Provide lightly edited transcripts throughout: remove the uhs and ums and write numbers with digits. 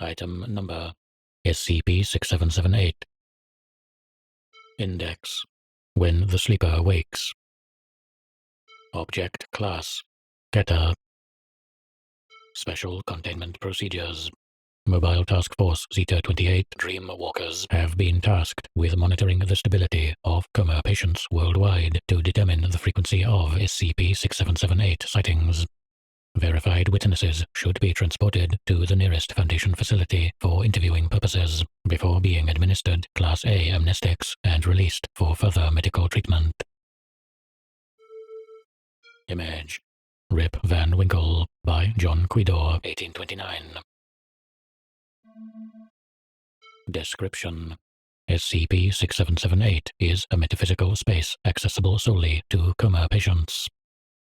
Item number SCP-6778. Index: when the sleeper wakes. Object Class: Keta. Special Containment Procedures. Mobile Task Force Zeta-28 Dream Walkers have been tasked with monitoring the stability of coma patients worldwide to determine the frequency of SCP-6778 sightings. Verified witnesses should be transported to the nearest Foundation facility for interviewing purposes before being administered Class A amnestics and released for further medical treatment. Image: Rip Van Winkle by John Quidor, 1829. Description: SCP-6778 is a metaphysical space accessible solely to coma patients.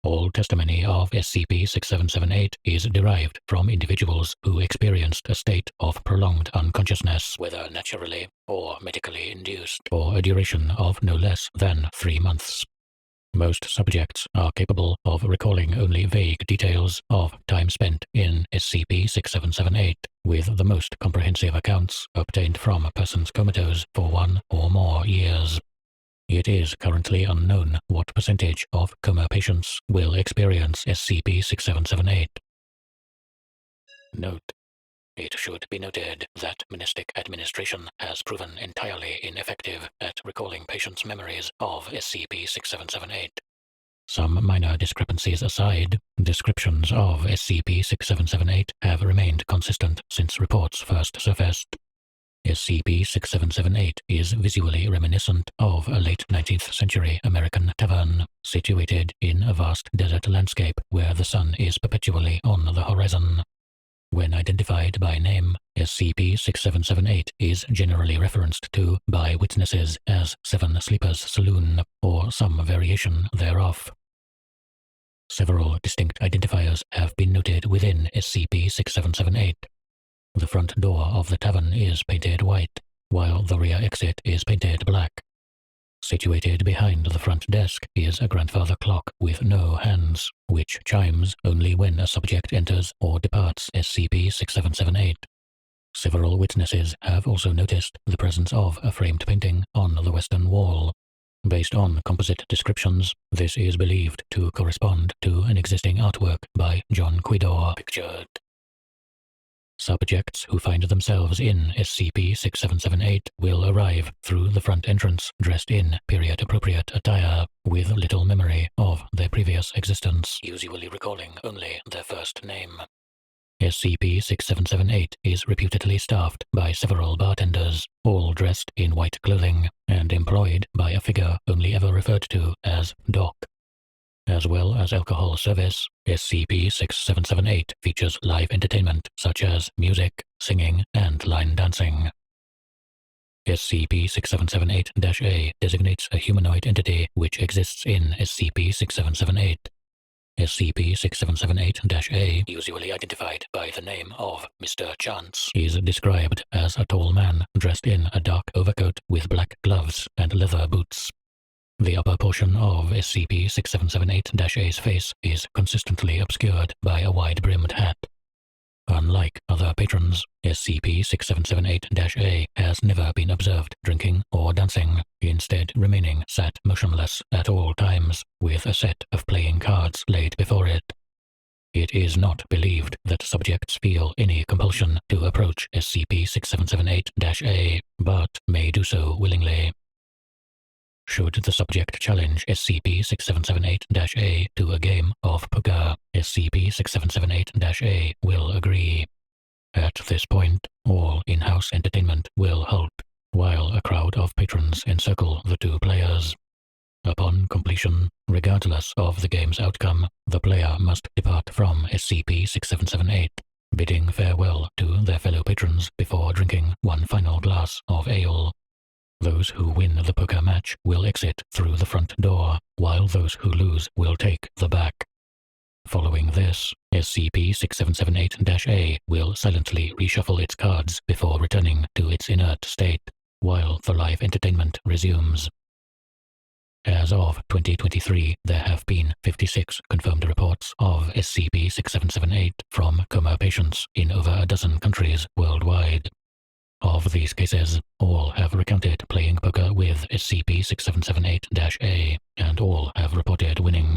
All testimony of SCP-6778 is derived from individuals who experienced a state of prolonged unconsciousness, whether naturally or medically induced, for a duration of no less than 3 months. Most subjects are capable of recalling only vague details of time spent in SCP-6778, with the most comprehensive accounts obtained from persons comatose for 1 or more years. It is currently unknown what percentage of coma patients will experience SCP-6778. Note: it should be noted that monastic administration has proven entirely ineffective at recalling patients' memories of SCP-6778. Some minor discrepancies aside, descriptions of SCP-6778 have remained consistent since reports first surfaced. SCP-6778 is visually reminiscent of a late 19th century American tavern, situated in a vast desert landscape where the sun is perpetually on the horizon. When identified by name, SCP-6778 is generally referenced to by witnesses as Seven Sleepers Saloon, or some variation thereof. Several distinct identifiers have been noted within SCP-6778. The front door of the tavern is painted white, while the rear exit is painted black. Situated behind the front desk is a grandfather clock with no hands, which chimes only when a subject enters or departs SCP-6778. Several witnesses have also noticed the presence of a framed painting on the western wall. Based on composite descriptions, this is believed to correspond to an existing artwork by John Quidor pictured. Subjects who find themselves in SCP-6778 will arrive through the front entrance dressed in period-appropriate attire, with little memory of their previous existence, usually recalling only their first name. SCP-6778 is reputedly staffed by several bartenders, all dressed in white clothing, and employed by a figure only ever referred to as Doc. As well as alcohol service, SCP-6778 features live entertainment such as music, singing, and line dancing. SCP-6778-A designates a humanoid entity which exists in SCP-6778. SCP-6778-A, usually identified by the name of Mr. Chance, is described as a tall man dressed in a dark overcoat with black gloves and leather boots. The upper portion of SCP-6778-A's face is consistently obscured by a wide-brimmed hat. Unlike other patrons, SCP-6778-A has never been observed drinking or dancing, instead remaining sat motionless at all times, with a set of playing cards laid before it. It is not believed that subjects feel any compulsion to approach SCP-6778-A, but may do so willingly. Should the subject challenge SCP-6778-A to a game of poker, SCP-6778-A will agree. At this point, all in-house entertainment will halt, while a crowd of patrons encircle the two players. Upon completion, regardless of the game's outcome, the player must depart from SCP-6778, bidding farewell to their fellow patrons before drinking one final glass of ale. Those who win the poker match will exit through the front door, while those who lose will take the back. Following this, SCP-6778-A will silently reshuffle its cards before returning to its inert state, while the live entertainment resumes. As of 2023, there have been 56 confirmed reports of SCP-6778 from coma patients in over a dozen countries worldwide. Of these cases, all have recounted playing poker with SCP-6778-A, and all have reported winning.